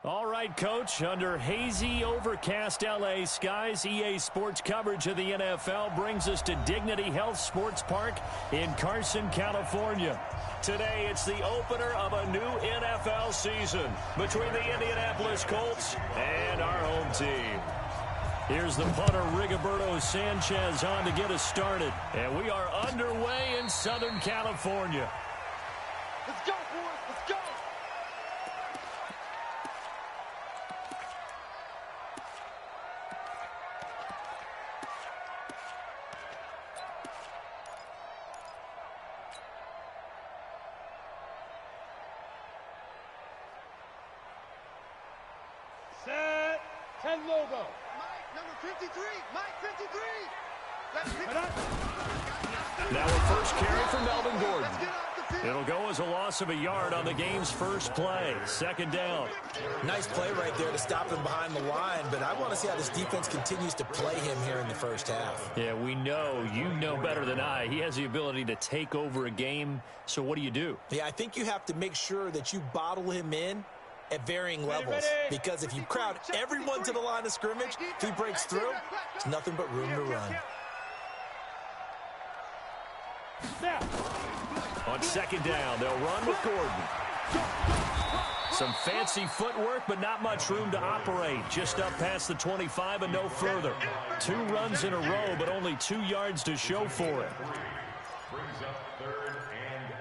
All right, Coach, under hazy, overcast L.A. skies, EA Sports coverage of the NFL brings us to Dignity Health Sports Park in Carson, California. Today, it's the opener of a new NFL season between the Indianapolis Colts and our home team. Here's the punter, Rigoberto Sanchez, on to get us started. And we are underway in Southern California. Let's go, boys. Let's go. Set. 10 logo. Mike, number 53. Mike, 53. Let's pick it up. Now a first carry for Melvin Gordon. Let's get off the field. It'll go as a loss of a yard on the game's first play. Second down. Nice play right there to stop him behind the line, but I want to see how this defense continues to play him here in the first half. Yeah, we know. You know better than I. He has the ability to take over a game. So what do? Yeah, I think you have to make sure that you bottle him in at varying levels. Because if you crowd everyone to the line of scrimmage, if he breaks through, it's nothing but room to run. On second down, they'll run with Gordon. Some fancy footwork, but not much room to operate. Just up past the 25 and no further. 2 runs in a row, but only 2 yards to show for it. Brings up 3rd and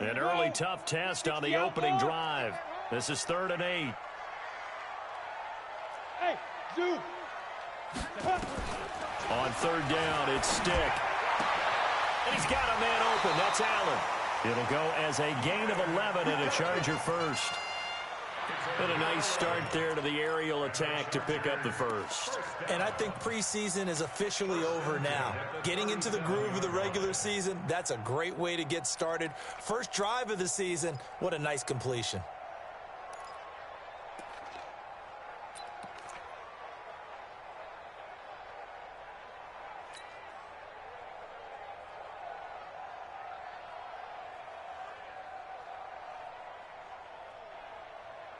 8. An early tough test on the opening drive. This is 3rd and 8. Hey, Zoo. On 3rd down, it's Stick. And he's got a man open. That's Allen. It'll go as a gain of 11 and a Charger first. And a nice start there to the aerial attack to pick up the first. And I think preseason is officially over now. Getting into the groove of the regular season, that's a great way to get started. First drive of the season, what a nice completion.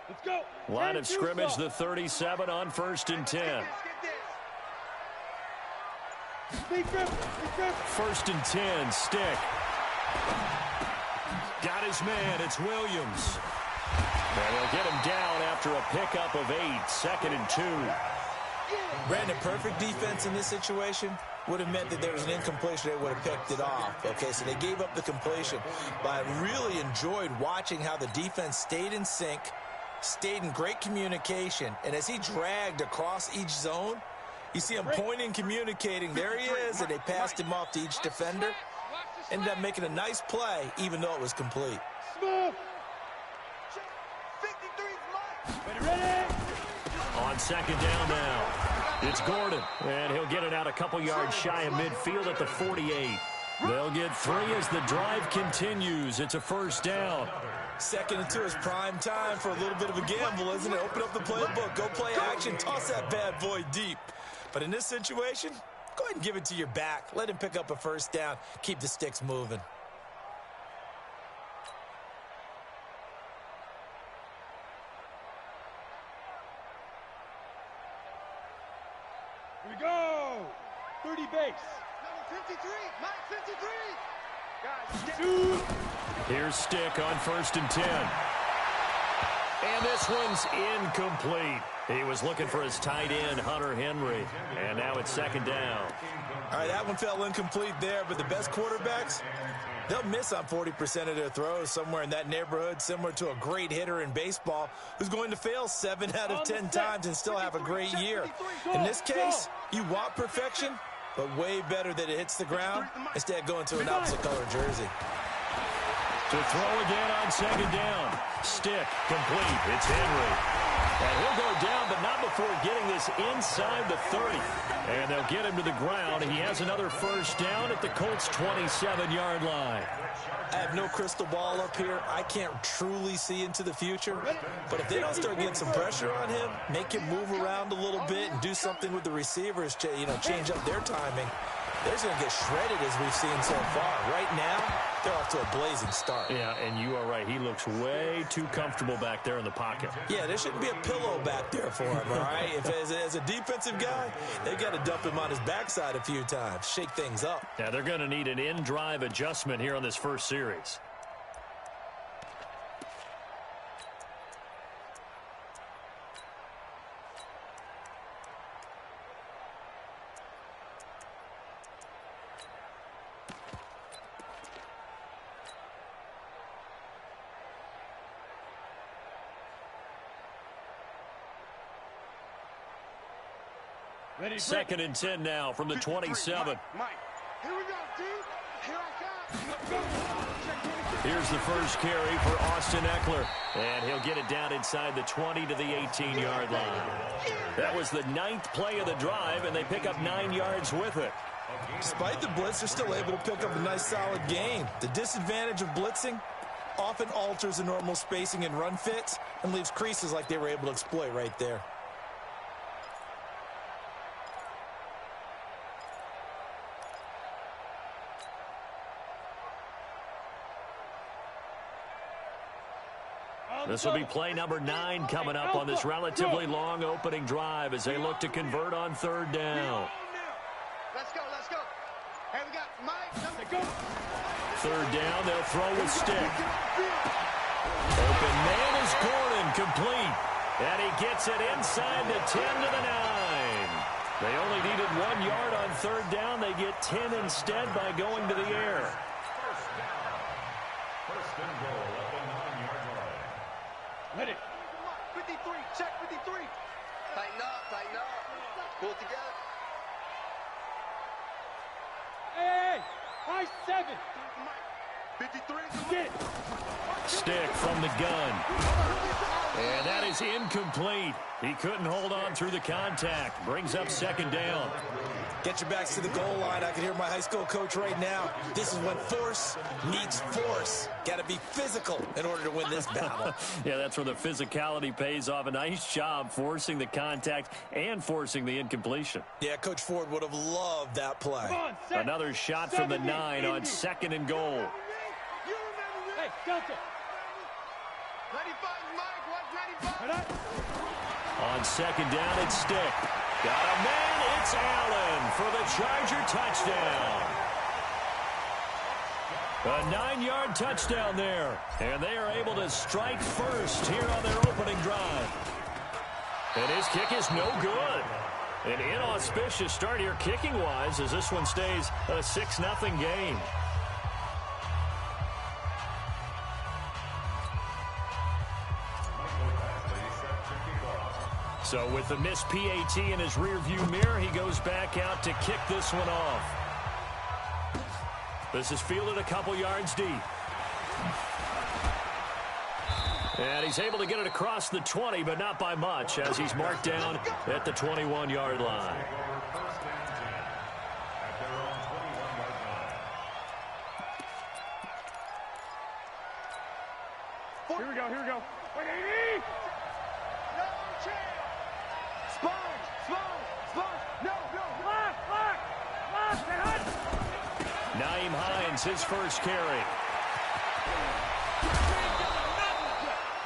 Let's go. Line of scrimmage, the 37 on 1st and 10. 1st and 10, Stick. Got his man, it's Williams. And they'll get him down after a pickup of 8, 2nd and 2. Brandon, perfect defense in this situation would have meant that there was an incompletion. They would have picked it off. Okay, so they gave up the completion. But I really enjoyed watching how the defense stayed in sync, stayed in great communication, and as he dragged across each zone, you see him pointing, communicating. There he is, and they passed him off to each defender. Ended up making a nice play, even though it was complete. Smooth. 53's Mike. Ready. On second down now, it's Gordon, and he'll get it out a couple yards shy of midfield at the 48. They'll get 3 as the drive continues. It's a 1st down. 2nd and 2 is prime time for a little bit of a gamble, isn't it? Open up the playbook, go play action, toss that bad boy deep. But in this situation, go ahead and give it to your back. Let him pick up a 1st down. Keep the sticks moving. Here we go. 30 base. Number 53. Mike, 53. Guys, Zoo. Here's Stick on 1st and 10. And this one's incomplete. He was looking for his tight end, Hunter Henry. And now it's 2nd down. All right, that one fell incomplete there, but the best quarterbacks, they'll miss on 40% of their throws, somewhere in that neighborhood, similar to a great hitter in baseball who's going to fail 7 out of 10 times and still have a great year. In this case, you want perfection, but way better that it hits the ground instead of going to an opposite color jersey. To throw again on 2nd down. Stick complete. It's Henry. And he'll go down, but not before getting this inside the 30. And they'll get him to the ground. He has another 1st down at the Colts' 27-yard line. I have no crystal ball up here. I can't truly see into the future. But if they don't start getting some pressure on him, make him move around a little bit and do something with the receivers to, change up their timing, they're going to get shredded as we've seen so far. Right now, They're off to a blazing start. Yeah, and you are right. He looks way too comfortable back there in the pocket. Yeah, there shouldn't be a pillow back there for him, all right? If as a defensive guy, they've got to dump him on his backside a few times, shake things up. Now, they're going to need an in-drive adjustment here on this first series. Ready, Second and 10 now from the 27. Mike, here we go, dude. Here I come. Here's the first carry for Austin Eckler. And he'll get it down inside the 20 to the 18-yard line. That was the 9th play of the drive, and they pick up 9 yards with it. Despite the blitz, they're still able to pick up a nice, solid gain. The disadvantage of blitzing often alters the normal spacing and run fits and leaves creases like they were able to exploit right there. This will be play number 9 coming up on this relatively long opening drive as they look to convert on third down. Let's go, let's go. Hey, we got Mike. Go. Third down, they'll throw with stick. Open man is Gordon, complete. And he gets it inside the 10 to the 9. They only needed 1 yard on third down. They get 10 instead by going to the air. First and goal at the 9-yard line. Ready. 53, check 53. Tighten up. Pull it together. Hey, high 7. 53. Get it. Stick from the gun. And that is incomplete. He couldn't hold on through the contact. Brings up second down. Get your backs to the goal line. I can hear my high school coach right now. This is when force meets force. Got to be physical in order to win this battle. Yeah, that's where the physicality pays off. A nice job forcing the contact and forcing the incompletion. Yeah, Coach Ford would have loved that play. Come on, set. Another shot from the 9 on second and goal. You remember me? Hey, Delta. 95, Mike. What's 95? Right up. On second down, it's Stick. Got a man, it's Allen for the Charger touchdown. A 9-yard touchdown there. And they are able to strike first here on their opening drive. And his kick is no good. An inauspicious start here kicking-wise as this one stays a 6-0 game. So with the missed PAT in his rearview mirror, he goes back out to kick this one off. This is fielded a couple yards deep. And he's able to get it across the 20, but not by much, as he's marked down at the 21-yard line. Here we go. Wait, 80. No chance. Sponge. No. Lock. Naeem Hines, his first carry.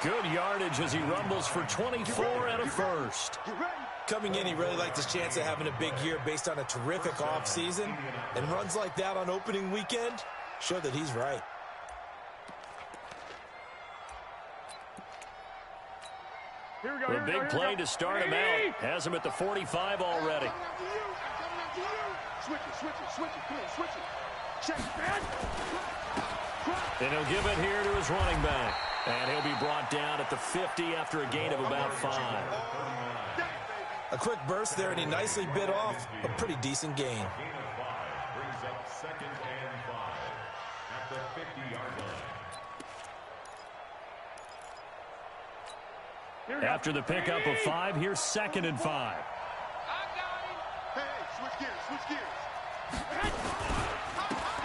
Good yardage as he rumbles for 24 and a first. You ready? Coming in, he really liked his chance of having a big year based on a terrific offseason. And runs like that on opening weekend show that he's right. The big play to start him out. Has him at the 45 already. Switch it. Come on, switch it. Check, man. And he'll give it here to his running back. And he'll be brought down at the 50 after a gain of about 5. A quick burst there, and he nicely bit off a pretty decent gain. Gain of 5 brings up second and 5 at the 50-yard line. After the pickup of 5, here's second and 5. Hey, switch gears.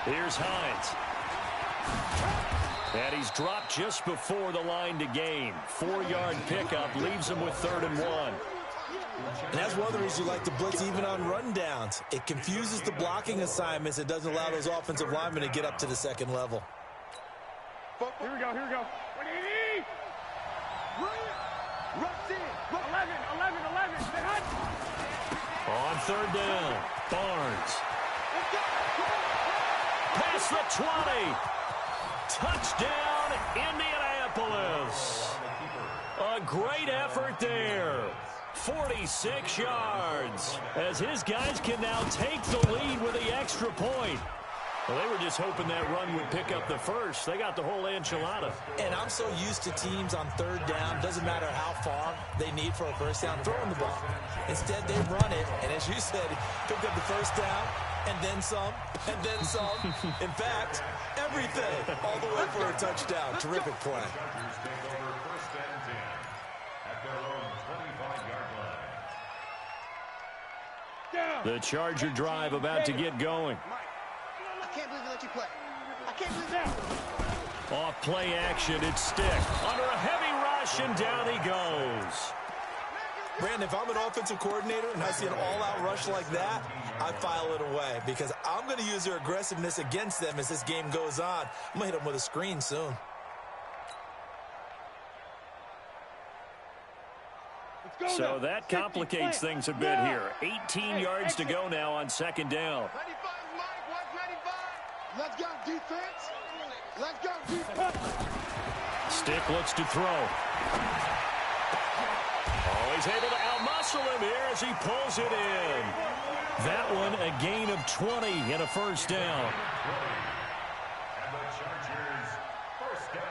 Here's Hines. And he's dropped just before the line to gain. 4-yard pickup leaves him with 3rd and 1. And that's one of the reasons you like to blitz even on rundowns. It confuses the blocking assignments. It doesn't allow those offensive linemen to get up to the second level. Here we go, here we go. 180! Rush in. 11. On third down, Barnes. Past the 20. Touchdown, Indianapolis. A great effort there. 46 yards as his guys can now take the lead with the extra point. Well, they were just hoping that run would pick up the first. They got the whole enchilada. And I'm so used to teams on third down, doesn't matter how far they need for a first down, throwing the ball. Instead, they run it, and as you said, pick up the first down, and then some, and then some. In fact, everything, all the way for a touchdown. Terrific play. Chargers take over first and 10 at their own 25-yard line. The Charger drive about to get going. I can't believe they let you play. I can't believe that. Off play action, it's Stick. Under a heavy rush, and down he goes. Brandon, if I'm an offensive coordinator and I see an all-out rush like that, I file it away because I'm going to use their aggressiveness against them as this game goes on. I'm going to hit them with a screen soon. So that complicates things a bit here. 18 yards to go now on second down. 95, Mike. Watch 95. Let's go, defense. Let's go, defense. Stick looks to throw. Oh, he's able to outmuscle him here as he pulls it in. That one a gain of 20 and a first down. And the Chargers first down.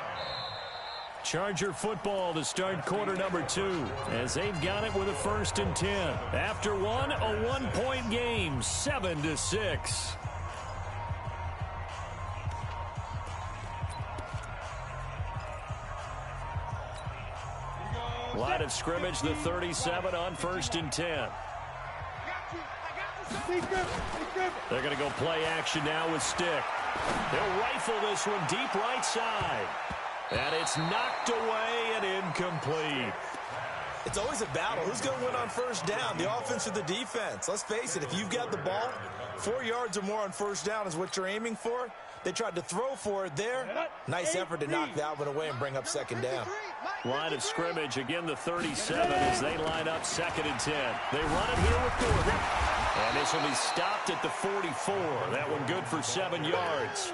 Charger football to start quarter number 2 as they've got it with a first and 10. After one, a one-point game, 7-6. Line of scrimmage, the 37 on first and 10. They're going to go play action now with Stick. They'll rifle this one deep right side. And it's knocked away and incomplete. It's always a battle. Who's going to win on first down, the offense or the defense? Let's face it, if you've got the ball, 4 yards or more on first down is what you're aiming for. They tried to throw for it there. Nice effort to knock that one away and bring up second down. Line of scrimmage, again the 37 as they line up second and 10. They run it here with Gordon. And this will be stopped at the 44. That one good for 7 yards.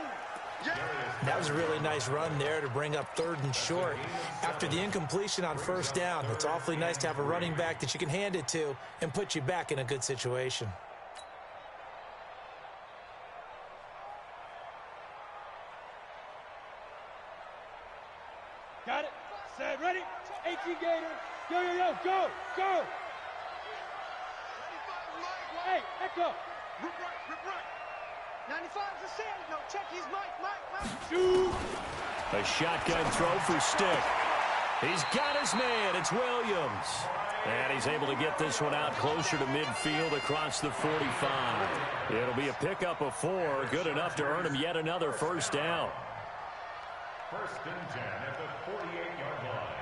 That was a really nice run there to bring up third and short. After the incompletion on first down, it's awfully nice to have a running back that you can hand it to and put you back in a good situation. Got it. Set. Ready. 18 Gator. Yo, go, go. 95, Mike. Hey, echo. Rip right. 95 is a sand. No, check. He's Mike. Shoot. A shotgun throw for Stick. He's got his man. It's Williams. And he's able to get this one out closer to midfield across the 45. It'll be a pickup of 4. Good enough to earn him yet another first down. First and 10 at the 48-yard line.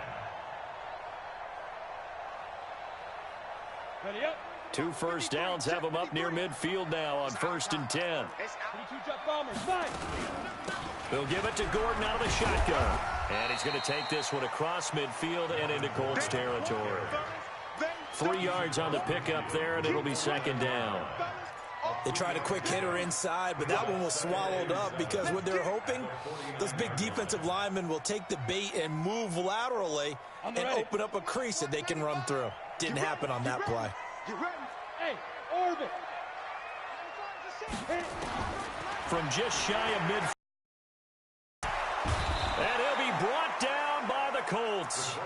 Ready up. 2 first downs have him up near midfield now on first and 10. 22 jump bombers. 5. They'll give it to Gordon out of the shotgun. And he's going to take this one across midfield and into Colts territory. 3 yards on the pickup there, and it'll be second down. They tried a quick hitter inside, but that one was swallowed up because what they're hoping, those big defensive linemen will take the bait and move laterally and open up a crease that they can run through. Didn't happen on that play. Get ready. Hey, orbit. From just shy of midfield. And he'll be brought down by the Colts.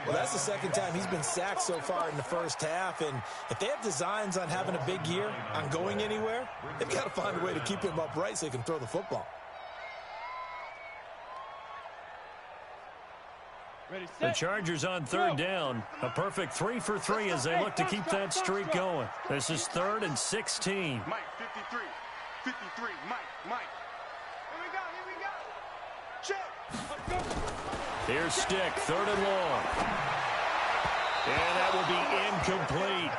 Well, that's the second time he's been sacked so far in the first half, and if they have designs on having a big year, on going anywhere, they've got to find a way to keep him upright so he can throw the football. Ready, The set. Chargers on third down. A perfect 3 for 3 as they look to keep that streak going. This is 3rd and 16. Mike, 53. 53. Mike. Here we go. Check. Here's Stick, 3rd and long. And that will be incomplete.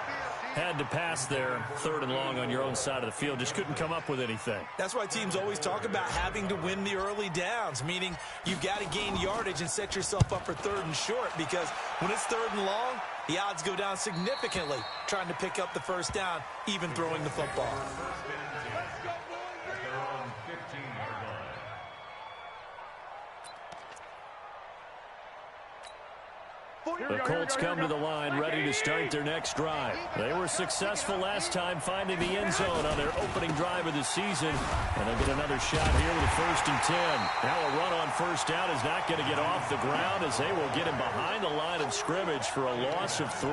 Had to pass there, 3rd and long on your own side of the field. Just couldn't come up with anything. That's why teams always talk about having to win the early downs, meaning you've got to gain yardage and set yourself up for 3rd and short, because when it's 3rd and long, the odds go down significantly trying to pick up the first down, even throwing the football. The Colts come to the line ready to start their next drive. They were successful last time finding the end zone on their opening drive of the season. And they'll get another shot here with a 1st and 10. Now a run on 1st down is not going to get off the ground, as they will get him behind the line of scrimmage for a loss of 3.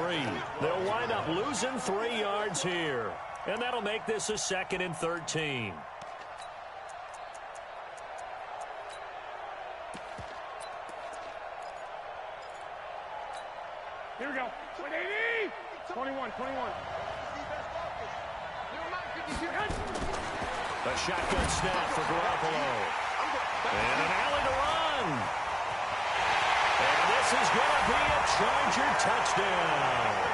They'll wind up losing 3 yards here. And that'll make this a 2nd and 13. Here we go. 21. A shotgun snap for Garoppolo. And an alley to run. And this is going to be a Charger touchdown.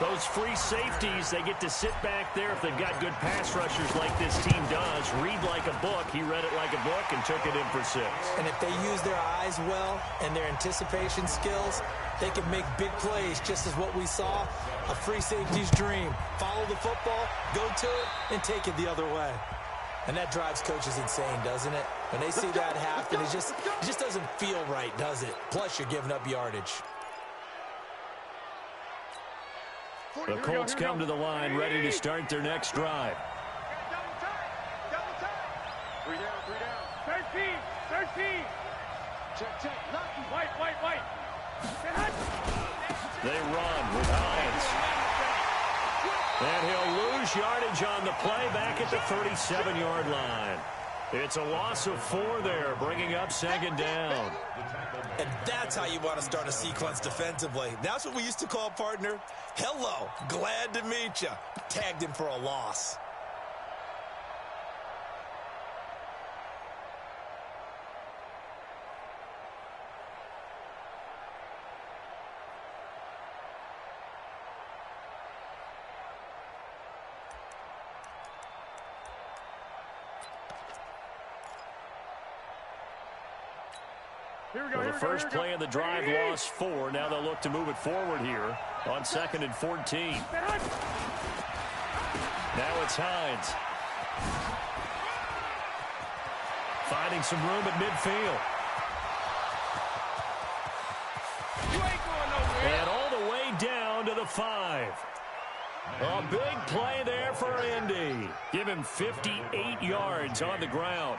Those free safeties, they get to sit back there if they've got good pass rushers like this team does. Read like a book. He read it like a book and took it in for 6. And if they use their eyes well and their anticipation skills, they can make big plays, just as what we saw, a free safety's dream. Follow the football, go to it, and take it the other way. And that drives coaches insane, doesn't it? When they see that happen, it just doesn't feel right, does it? Plus, you're giving up yardage. The Colts come to the line ready to start their next drive. Double time. 3 down. 13. Check. White. They run with Hines. And he'll lose yardage on the play back at the 37-yard line. It's a loss of 4 there, bringing up 2nd down. And that's how you want to start a sequence defensively. That's what we used to call, partner, hello, glad to meet you. Tagged him for a loss. The first play of the drive lost 4. Now they'll look to move it forward here on 2nd and 14. Now it's Hines. Finding some room at midfield. And all the way down to the 5. A big play there for Indy. Give him 58 yards on the ground.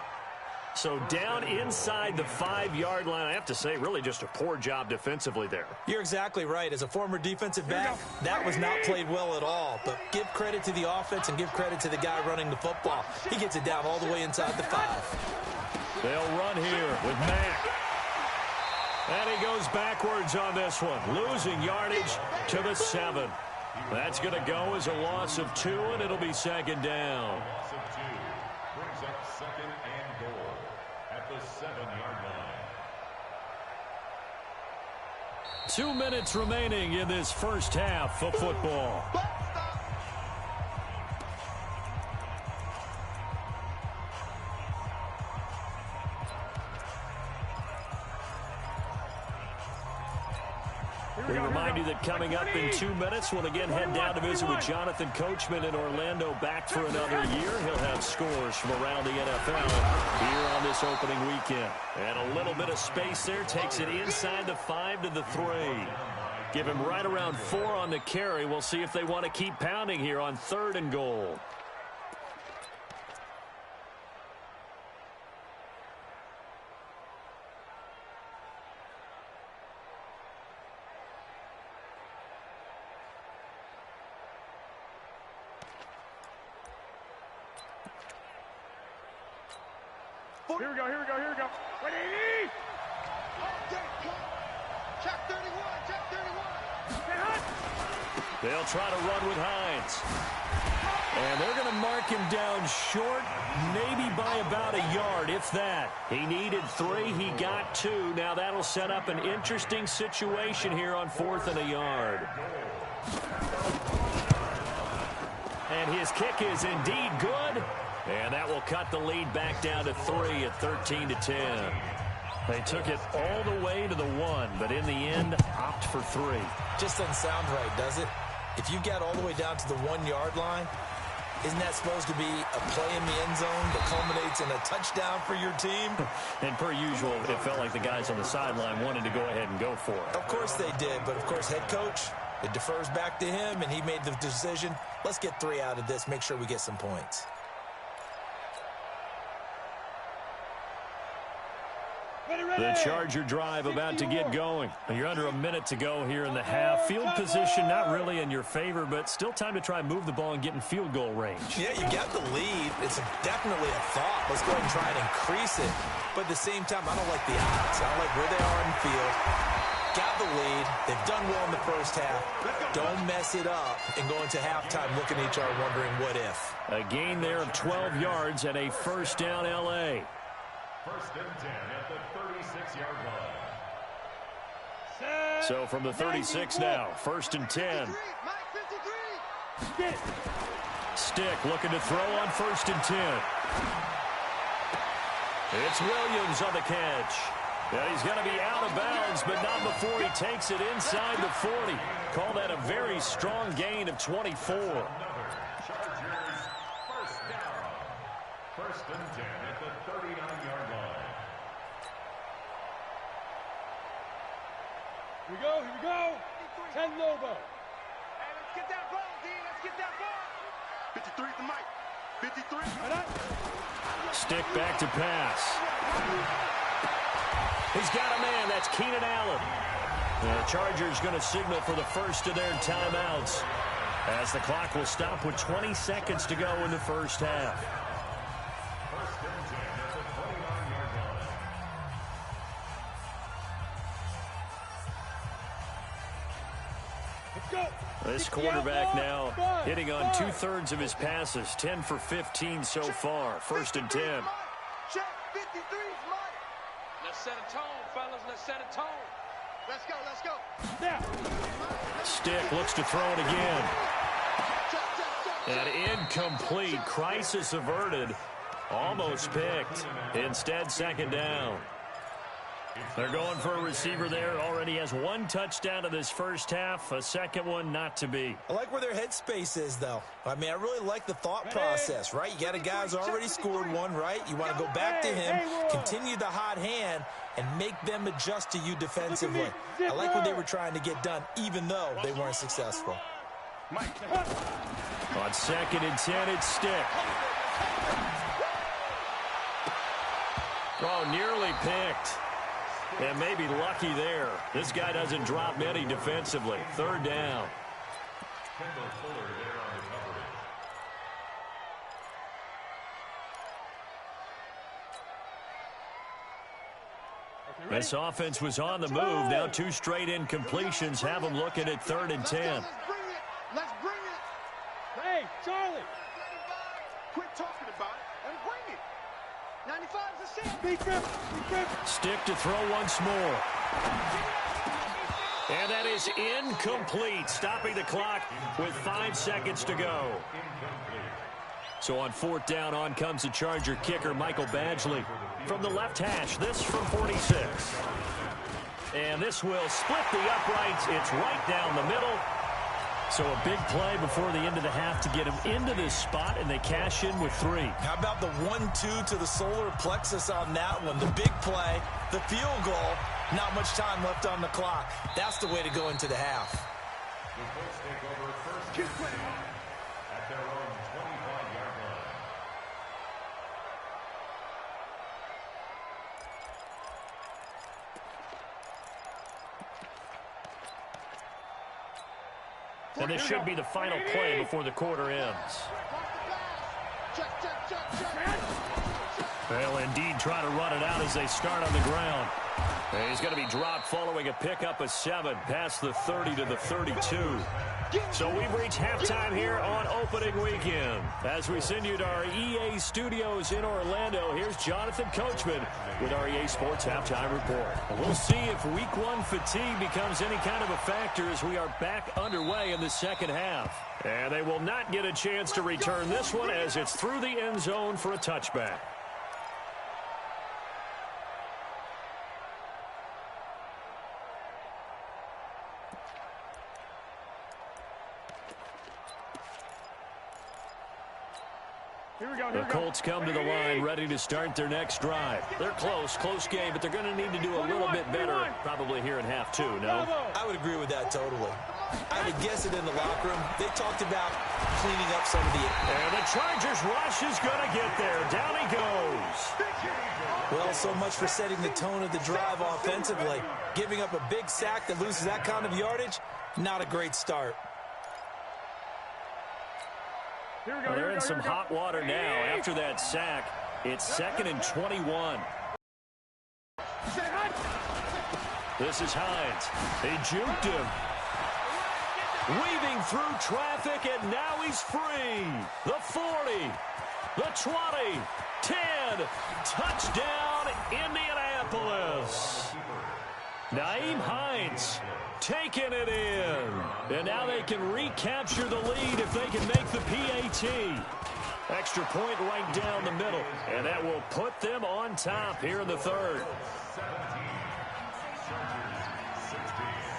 So down inside the 5-yard line. I have to say, really just a poor job defensively there. You're exactly right. As a former defensive back, that was not played well at all. But give credit to the offense and give credit to the guy running the football. He gets it down all the way inside the 5. They'll run here with Mack. And he goes backwards on this one, losing yardage to the 7. That's going to go as a loss of 2, and it'll be 2nd down. Loss of 2 brings up 2nd and goal at the 7-yard line. 2 minutes remaining in this first half of football. We remind you that coming up in 2 minutes, we'll again head down to visit with Jonathan Coachman in Orlando, back for another year. He'll have scores from around the NFL here on this opening weekend. And a little bit of space there takes it inside the 5 to the 3. Give him right around 4 on the carry. We'll see if they want to keep pounding here on 3rd and goal. Here we go. Ready? Check 31. They'll try to run with Hines. And they're going to mark him down short, maybe by about a yard, if that. He needed 3. He got 2. Now that'll set up an interesting situation here on 4th and a yard. And his kick is indeed good. And that will cut the lead back down to 3 at 13-10. They took it all the way to the 1, but in the end, opt for 3. Just doesn't sound right, does it? If you got all the way down to the 1-yard line, isn't that supposed to be a play in the end zone that culminates in a touchdown for your team? And per usual, it felt like the guys on the sideline wanted to go ahead and go for it. Of course they did, but of course head coach, it defers back to him, and he made the decision. Let's get 3 out of this, make sure we get some points. The Charger drive about to get going. You're under a minute to go here in the half. Field position not really in your favor, but still time to try and move the ball and get in field goal range. Yeah, you got the lead. It's definitely a thought. Let's go ahead and try and increase it. But at the same time, I don't like the odds. I don't like where they are in the field. Got the lead. They've done well in the first half. Don't mess it up and go into halftime looking at each other wondering what if. A gain there of 12 yards and a first down L.A. First and 10 at the 36-yard line. So from the 36 now, first and 10. Stick looking to throw on first and 10. It's Williams on the catch. Yeah, he's going to be out of bounds, but not before he takes it inside the 40. Call that a very strong gain of 24. Chargers first down. First and 10 at the 39-yard line. Here we go, here we go. 10 Lobo. Hey, let's get that ball, D. Let's get that ball. 53 to Mike. 53. Stick back to pass. He's got a man. That's Keenan Allen. The Chargers going to signal for the first of their timeouts as the clock will stop with 20 seconds to go in the first half. First and 10 at the 29-yard line. Let's go. This quarterback now hitting on 2/3 of his passes, 10 for 15 so far. First and 10. Check 53's Mike. Let's set a tone, fellas. Let's set a tone. Let's go, let's go. Now. Stick looks to throw it again. And incomplete. Crisis averted. Almost picked. Instead, second down. They're going for a receiver there. Already has 1 touchdown in this first half. A second one not to be. I like where their headspace is, though. I mean, I really like the thought process, right? You got a guy who's already scored 1, right? You want to go back to him, continue the hot hand, and make them adjust to you defensively. I like what they were trying to get done, even though they weren't successful. On second and 10, it's Stick. Oh, nearly picked. And maybe lucky there. This guy doesn't drop many defensively. Third down. Kendall Fuller there on the coverage. This offense was on the move. Now 2 straight incompletions have them looking at 3rd and 10. Let's bring it. Let's bring it. Hey, Charlie. Quit talking about it and bring it. 95's a set. Be careful. Be careful. Stick to throw once more. And that is incomplete, stopping the clock with 5 seconds to go. So on 4th down, on comes the Charger kicker, Michael Badgley. From the left hash, this from 46. And this will split the uprights. It's right down the middle. So a big play before the end of the half to get him into this spot, and they cash in with 3. How about the 1-2 to the solar plexus on that one? The big play, the field goal, not much time left on the clock. That's the way to go into the half. The Colts take over first and 10 at their own 25-yard line. And this should be the final play before the quarter ends. They'll indeed try to run it out as they start on the ground. And he's going to be dropped following a pickup of 7 past the 30 to the 32. So we've reached halftime here on opening weekend. As we send you to our EA studios in Orlando, here's Jonathan Coachman with our EA Sports Halftime Report. We'll see if Week 1 fatigue becomes any kind of a factor as we are back underway in the second half. And they will not get a chance to return this one as it's through the end zone for a touchback. The Colts come to the line ready to start their next drive. They're close game, but they're going to need to do a little bit better probably here in half 2, no? I would agree with that totally. I would guess it in the locker room. They talked about cleaning up some of the... And the Chargers rush is going to get there. Down he goes. Well, so much for setting the tone of the drive offensively. Giving up a big sack that loses that kind of yardage, not a great start. Well, they're in some hot water now. After that sack, it's 2nd and 21. This is Hines. They juked him. Weaving through traffic, and now he's free. The 40, the 20, 10. Touchdown, Indianapolis. Nyheim Hines taking it in. And now they can recapture the lead if they can make the PAT. Extra point right down the middle. And that will put them on top here in the third.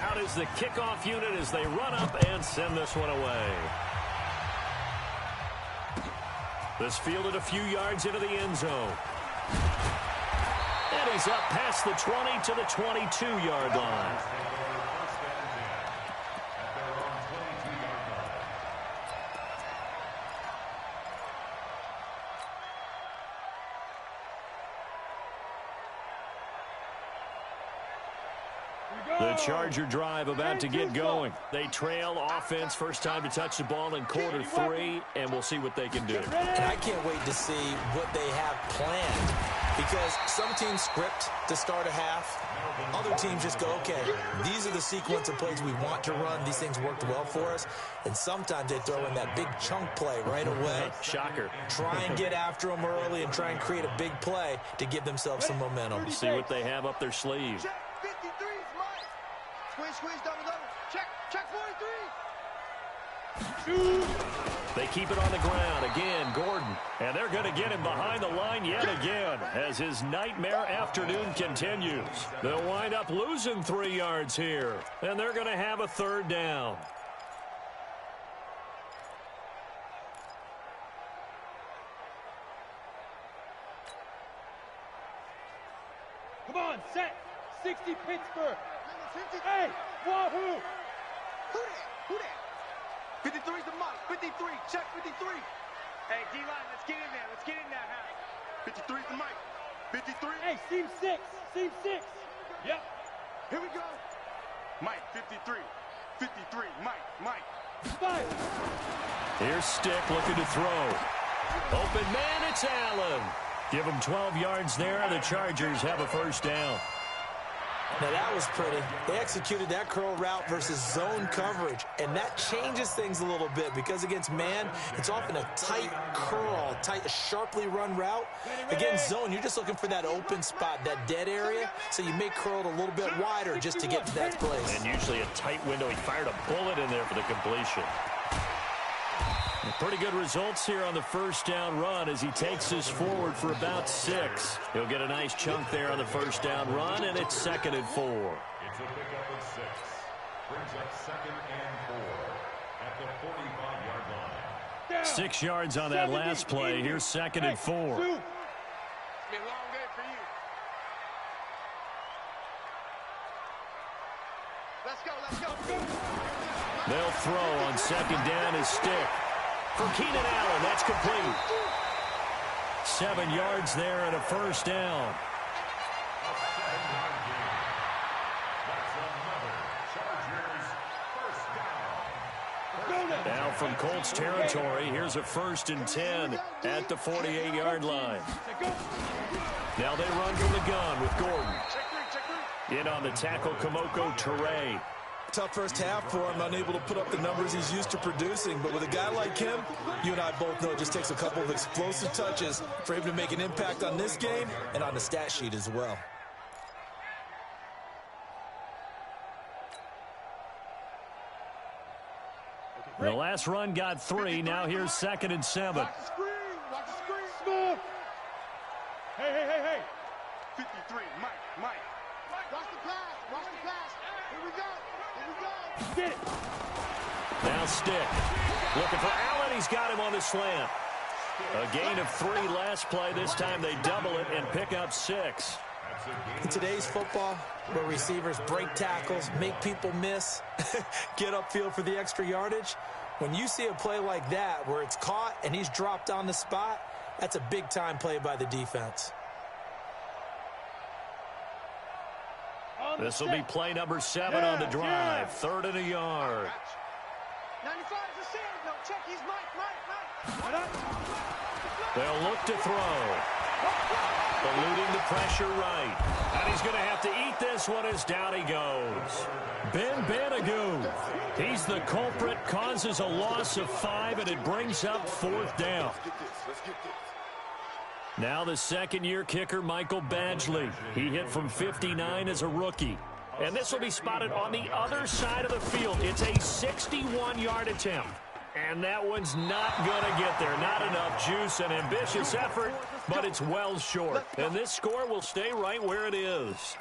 Out is the kickoff unit as they run up and send this one away. This fielded a few yards into the end zone. And he's up past the 20 to the 22-yard line. The Charger drive about to get going. They trail offense, first time to touch the ball in quarter 3, and we'll see what they can do. And I can't wait to see what they have planned, because some teams script to start a half. Other teams just go, okay, these are the sequence of plays we want to run. These things worked well for us. And sometimes they throw in that big chunk play right away. Shocker. Try and get after them early and try and create a big play to give themselves some momentum. See what they have up their sleeve. Check 53 is mine. Squeeze, double. Check 43. They keep it on the ground. Again, Gordon. And they're going to get him behind the line yet again as his nightmare afternoon continues. They'll wind up losing 3 yards here. And they're going to have a third down. Come on, set. 60 Pittsburgh. Hey, wahoo! Who that? 53's the mark. 53. Check 53. Hey, D-line, let's get in there. Let's get in that house. 53's the mic. 53. Hey, seam 6. Yep. Here we go. Mike, 53. 53. Mike. 5. Here's Stick looking to throw. Open man, it's Allen. Give him 12 yards there, and the Chargers have a first down. Now, that was pretty. They executed that curl route versus zone coverage, and that changes things a little bit because against man, it's often a tight curl, sharply run route. Against zone, you're just looking for that open spot, that dead area, so you may curl it a little bit wider just to get to that place. And usually a tight window. He fired a bullet in there for the completion. Pretty good results here on the first down run as he takes us forward for about 6. He'll get a nice chunk there on the first down run, and it's 2nd and 4. It's a pickup of 6. Brings up 2nd and 4 at the 45-yard line. 6 yards on that last play. Here's 2nd and 4. It's been a long day for you. Let's go. They'll throw on 2nd down as Stick. For Keenan Allen, that's complete. 7 yards there and a first down. A 7-yard gain. That's another Chargers first down. Now from Colts territory, here's a 1st and 10 at the 48-yard line. Now they run from the gun with Gordon. In on the tackle, Kamoko Toure. Tough first half for him, unable to put up the numbers he's used to producing. But with a guy like him, you and I both know it just takes a couple of explosive touches for him to make an impact on this game and on the stat sheet as well. The last run got 3. Now here's 2nd and 7. Watch the screen. Watch the screen. Smooth. Hey. 53, Mike. Watch the pass. Watch the pass. Here we go. Get it. Now Stick. Looking for Allen. He's got him on the slant. A gain of 3 last play. This time they double it and pick up 6. In today's football, where receivers break tackles, make people miss, get upfield for the extra yardage, when you see a play like that where it's caught and he's dropped on the spot, that's a big-time play by the defense. This will be play number 7 on the drive. 3rd and a yard. 95 is a save. No, check. He's Mike. They'll look to throw. Eluding the pressure right. And he's going to have to eat this one as down he goes. Ben Banagoo. He's the culprit, causes a loss of 5, and it brings up 4th down. Now the second-year kicker, Michael Badgley. He hit from 59 as a rookie. And this will be spotted on the other side of the field. It's a 61-yard attempt. And that one's not going to get there. Not enough juice, an ambitious effort, but it's well short. And this score will stay right where it is.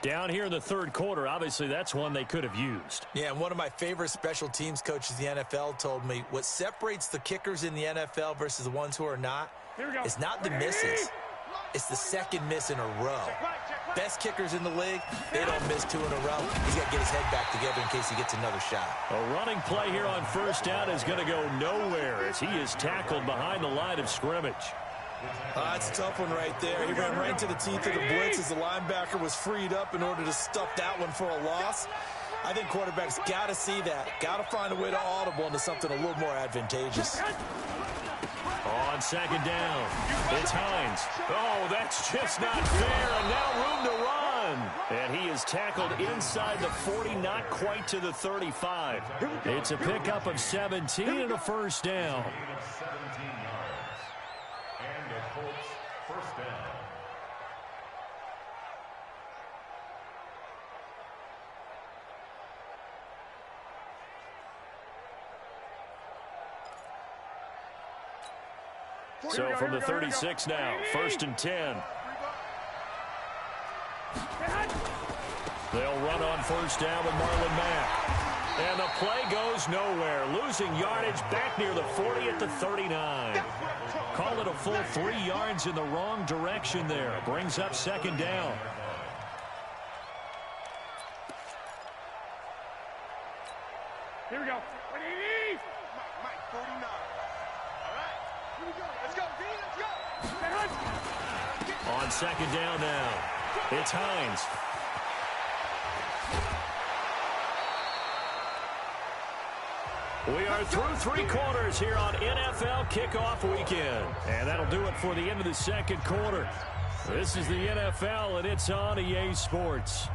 Down here in the 3rd quarter, obviously that's one they could have used. Yeah, and one of my favorite special teams coaches in the NFL told me what separates the kickers in the NFL versus the ones who are not is not the misses. It's the second miss in a row. Best kickers in the league, they don't miss 2 in a row. He's got to get his head back together in case he gets another shot. A running play here on 1st down is going to go nowhere as he is tackled behind the line of scrimmage. That's a tough one right there. He ran right into the teeth of the blitz as the linebacker was freed up in order to stuff that one for a loss. I think quarterbacks got to see that. Got to find a way to audible into something a little more advantageous. On 2nd down, it's Hines. Oh, that's just not fair, and now room to run. And he is tackled inside the 40, not quite to the 35. It's a pickup of 17 and a 1st down. And the Colts 1st down. So from the 36 now, 1st and 10. They'll run on 1st down with Marlon Mack. And the play goes nowhere. Losing yardage back near the 40 at the 39. Call it a full 3 yards in the wrong direction there. Brings up 2nd down. Here we go. Mike, 49. All right. Here we go. Let's go, D. Let's go. On 2nd down now, it's Hines. We are through 3 quarters here on NFL Kickoff Weekend. And that'll do it for the end of the 2nd quarter. This is the NFL, and it's on EA Sports.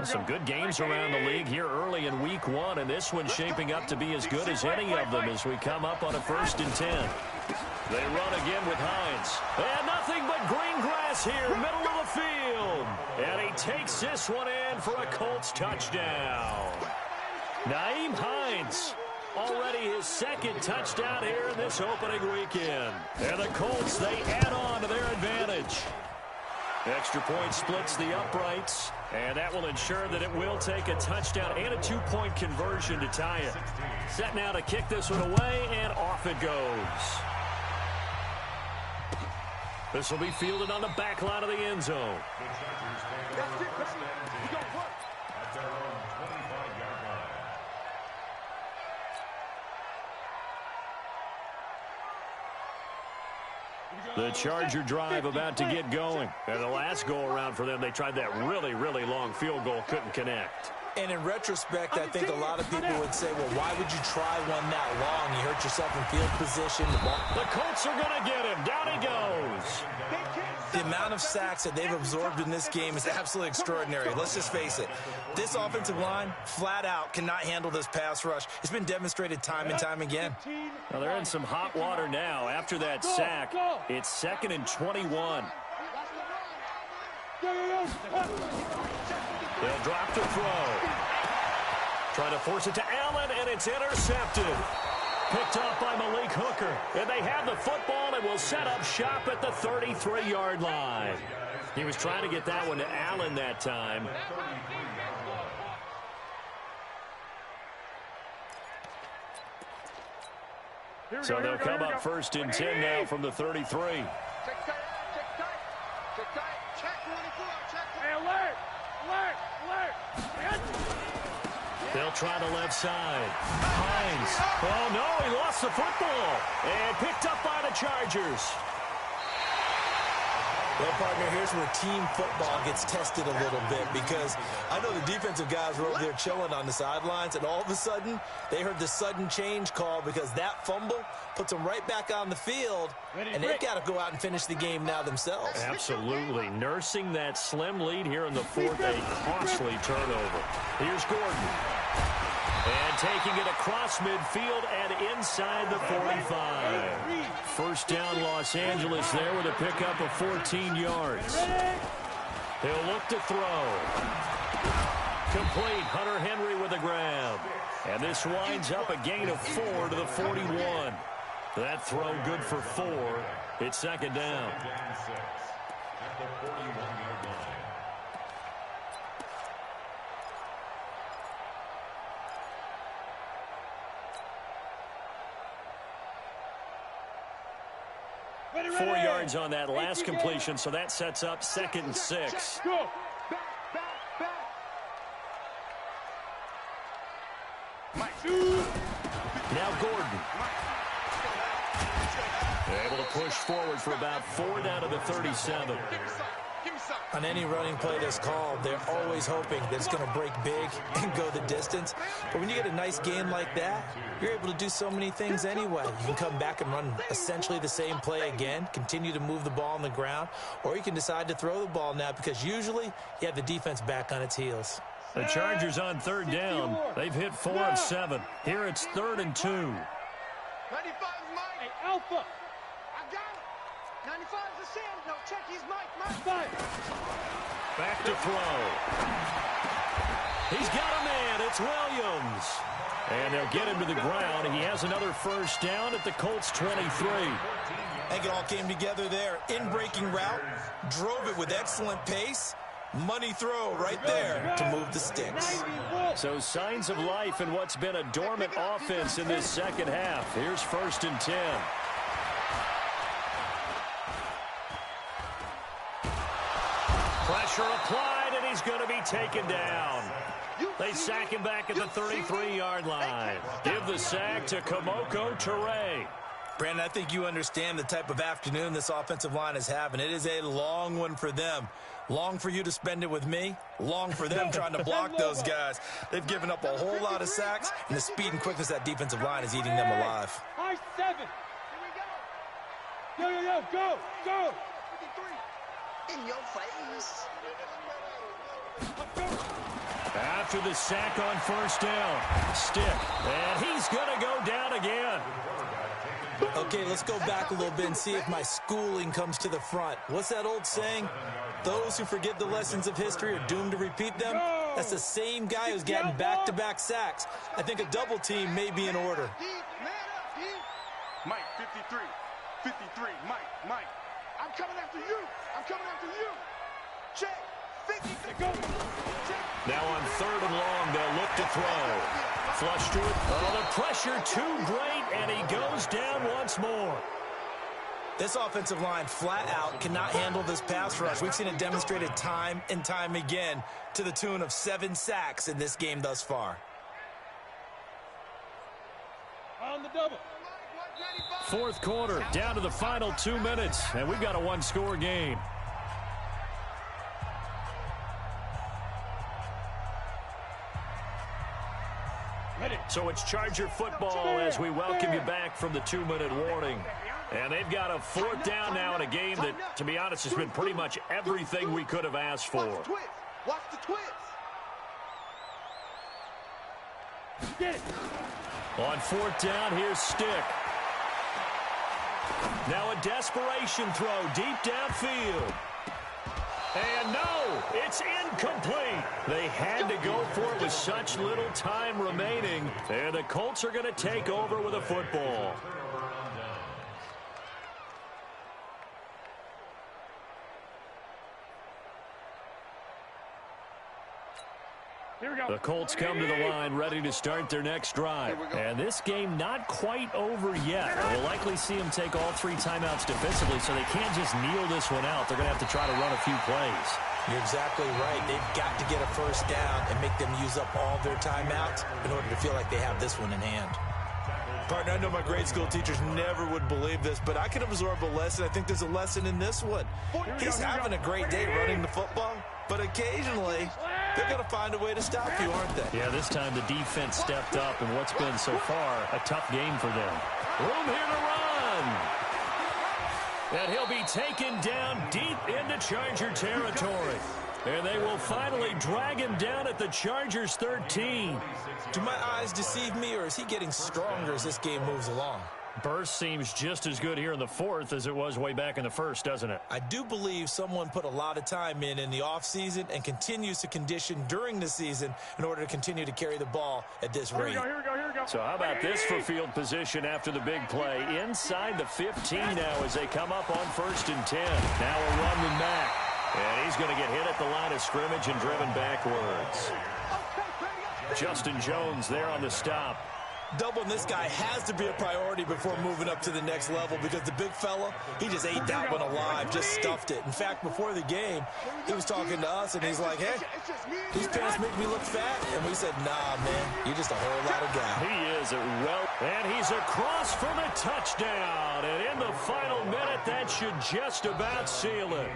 Some good games around the league here early in week 1, and this one's shaping up to be as good as any of them as we come up on a 1st and 10. They run again with Hines. And nothing but green grass here, middle of the field. And he takes this one in for a Colts touchdown. Nyheim Hines, already his 2nd touchdown here in this opening weekend. And the Colts, they add on to their advantage. Extra point splits the uprights, and that will ensure that it will take a touchdown and a 2-point conversion to tie it. Set now to kick this one away, and off it goes. This will be fielded on the back line of the end zone. The Charger drive about to get going. And the last go-around for them, they tried that really, really long field goal, couldn't connect. And in retrospect, I think a lot of people would say, well, why would you try one that long? You hurt yourself in field position. The Colts are going to get him. Down he goes. The amount of sacks that they've absorbed in this game is absolutely extraordinary. Let's just face it. This offensive line, flat out, cannot handle this pass rush. It's been demonstrated time and time again. Now they're in some hot water now. After that sack, it's 2nd and 21. They'll drop to throw. Trying to force it to Allen, and it's intercepted. Picked off by Malik Hooker. And they have the football and will set up shop at the 33-yard line. He was trying to get that one to Allen that time. So they'll come up 1st and 10 now from the 33. Check tight, check tight. Check tight. Check 24. Check. Hey, alert! Alert! Alert! They'll try the left side. Hines. Oh, no, he lost the football. And picked up by the Chargers. Well, partner, here's where team football gets tested a little bit, because I know the defensive guys were over there chilling on the sidelines, and all of a sudden, they heard the sudden change call because that fumble puts them right back on the field, and they've got to go out and finish the game now themselves. Absolutely. Nursing that slim lead here in the 4th, a costly turnover. Here's Gordon. And taking it across midfield and inside the 45. First down, Los Angeles there with a pickup of 14 yards. He'll look to throw. Complete. Hunter Henry with a grab. And this winds up a gain of 4 to the 41. That throw good for 4. It's 2nd down. At the 41-yard line. Ready, 4 yards on that last completion, so that sets up 2nd and 6. Go! Now Gordon. Able to push forward for about 4 down to the 37. On any running play that's called, they're always hoping that it's going to break big and go the distance. But when you get a nice gain like that, you're able to do so many things anyway. You can come back and run essentially the same play again, continue to move the ball on the ground, or you can decide to throw the ball now because usually you have the defense back on its heels. The Chargers on 3rd down. They've hit 4 of 7. Here it's 3rd and 2. 95 is Mike. Hey, Alpha! I got it. 95 is the Sam. No, check. He's Mike. Five! Back to throw. He's got a man. It's Williams. And they'll get him to the ground. He has another first down at the Colts 23. I think it all came together there. In-breaking route, drove it with excellent pace. Money throw right there to move the sticks. So signs of life in what's been a dormant offense in this second half. Here's 1st and 10. Pressure applied, and he's going to be taken down. They sack him back at the 33-yard line. Give the sack to Kamoko Toure. Brandon, I think you understand the type of afternoon this offensive line is having. It is a long one for them. Long for you to spend it with me. Long for them trying to block those guys. They've given up a whole lot of sacks, and the speed and quickness of that defensive line is eating them alive. High 7. Here we go. Yo, go, go. 53. In your face. After the sack on 1st down, stick, and he's going to go down again. Okay, let's go back a little bit and see if my schooling comes to the front. What's that old saying? Those who forget the lessons of history are doomed to repeat them. That's the same guy who's getting back-to-back sacks. I think a double team may be in order. Mike, 53. 53. Mike. I'm coming after you. I'm coming after you. Check. 53. Go. Check. Now on 3rd and long, they'll look to throw. Flush to it. Oh, the pressure too great, and he goes down once more. This offensive line flat out cannot handle this pass rush. We've seen it demonstrated time and time again to the tune of 7 sacks in this game thus far. On the double. Fourth quarter, down to the final 2 minutes, and we've got a one-score game. So it's Charger football as we welcome you back from the 2-minute warning. And they've got a fourth down now in a game that, to be honest, has been pretty much everything we could have asked for. Watch the twist. Get it. On fourth down, here's Stick. Now a desperation throw deep downfield. And no, it's incomplete. They had to go for it with such little time remaining. And the Colts are going to take over with a football. Here we go. The Colts come to the line ready to start their next drive. And this game not quite over yet. We'll likely see them take all 3 timeouts defensively, so they can't just kneel this one out. They're going to have to try to run a few plays. You're exactly right. They've got to get a first down and make them use up all their timeouts in order to feel like they have this one in hand. Partner, I know my grade school teachers never would believe this, but I can absorb a lesson. I think there's a lesson in this one. He's having a great day running the football, but occasionally they're going to find a way to stop you, aren't they? Yeah, this time the defense stepped up in what's been so far a tough game for them. Room here to run. And he'll be taken down deep into Charger territory. And they will finally drag him down at the Chargers 13. Do my eyes deceive me, or is he getting stronger as this game moves along? Burst seems just as good here in the fourth as it was way back in the first, doesn't it? I do believe someone put a lot of time in the offseason and continues to condition during the season in order to continue to carry the ball at this rate. Here we go. So how about this for field position after the big play? Inside the 15 now as they come up on 1st and 10. Now a run with Mack. And he's going to get hit at the line of scrimmage and driven backwards. Justin Jones there on the stop. Doubling this guy has to be a priority before moving up to the next level because the big fella, he just ate that one alive, just stuffed it. In fact, before the game, he was talking to us, and he's like, hey, these pants make me look fat. And we said, nah, man, you're just a whole lot of guy. He is well, and he's across for the touchdown. And in the final minute, that should just about seal it.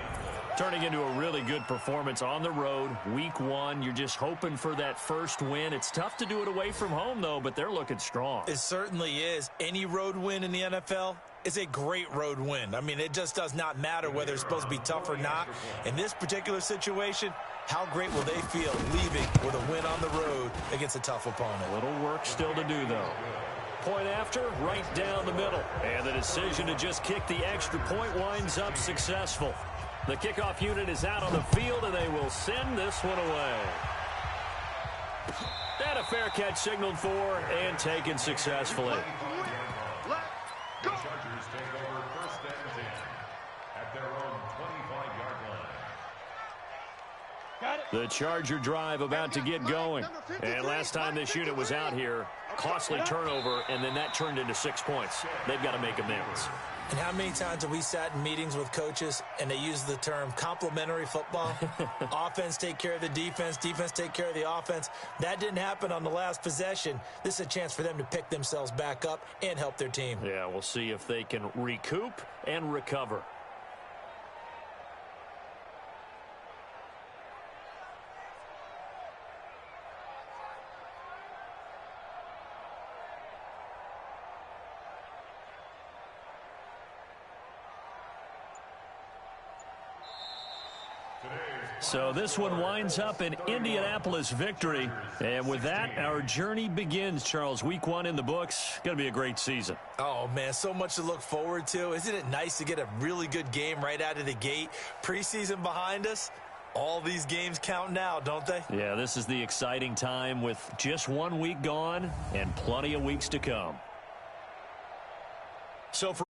Turning into a really good performance on the road. Week 1, you're just hoping for that first win. It's tough to do it away from home, though, but they're looking strong. It certainly is. Any road win in the NFL is a great road win. I mean, it just does not matter whether it's supposed to be tough or not. In this particular situation, how great will they feel leaving with a win on the road against a tough opponent? A little work still to do, though. Point after, right down the middle. And the decision to just kick the extra point winds up successful. The kickoff unit is out on the field, and they will send this one away. And a fair catch signaled for and taken successfully. The Chargers take over 1st and 10 at their own 25-yard line. Got it. The Charger drive about to get going. And last time this unit was out here, costly turnover, and then that turned into 6 points. They've got to make amends. And how many times have we sat in meetings with coaches and they use the term complementary football? Offense take care of the defense, defense take care of the offense. That didn't happen on the last possession. This is a chance for them to pick themselves back up and help their team. Yeah, we'll see if they can recoup and recover. So this one winds up an Indianapolis victory. And with that, our journey begins, Charles. Week 1 in the books. Going to be a great season. Oh, man, so much to look forward to. Isn't it nice to get a really good game right out of the gate? Preseason behind us. All these games count now, don't they? Yeah, this is the exciting time with just 1 week gone and plenty of weeks to come. So for